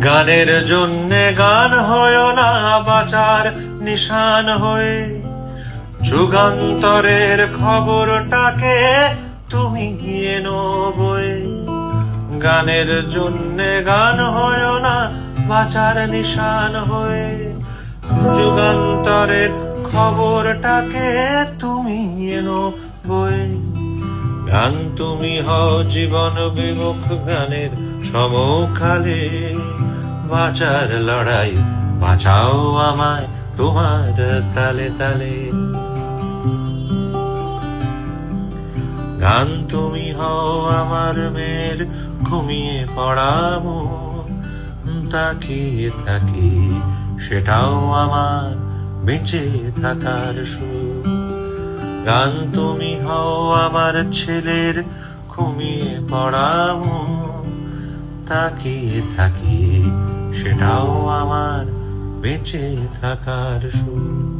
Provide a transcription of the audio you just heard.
গানের জন্যে গান হয় না বাঁচার নিশান হয়ে, যুগান্তরের খবরটাকে তুমি এনো বয়ে। গানের জন্যে গান হয় না বাঁচার নিশান হয়ে, যুগান্তরের খবরটাকে তুমি এনো বয়ে। গান তুমি হও জীবন বিমুখ গানের সমকালে, বাঁচার লড়াই বাঁচাও আমায় তোমার তালে তালে। গান তুমি হও আমার মেয়ের ঘুমিয়ে পড়া মন, তাকিয়ে থাকি সেটাও আমার বেঁচে থাকার সুর। গান তুমি হও আমার ছেলের ঘুমিয়ে পড়া মন, তাকিয়ে থাকি সেটাও আমার বেঁচে থাকার সুর।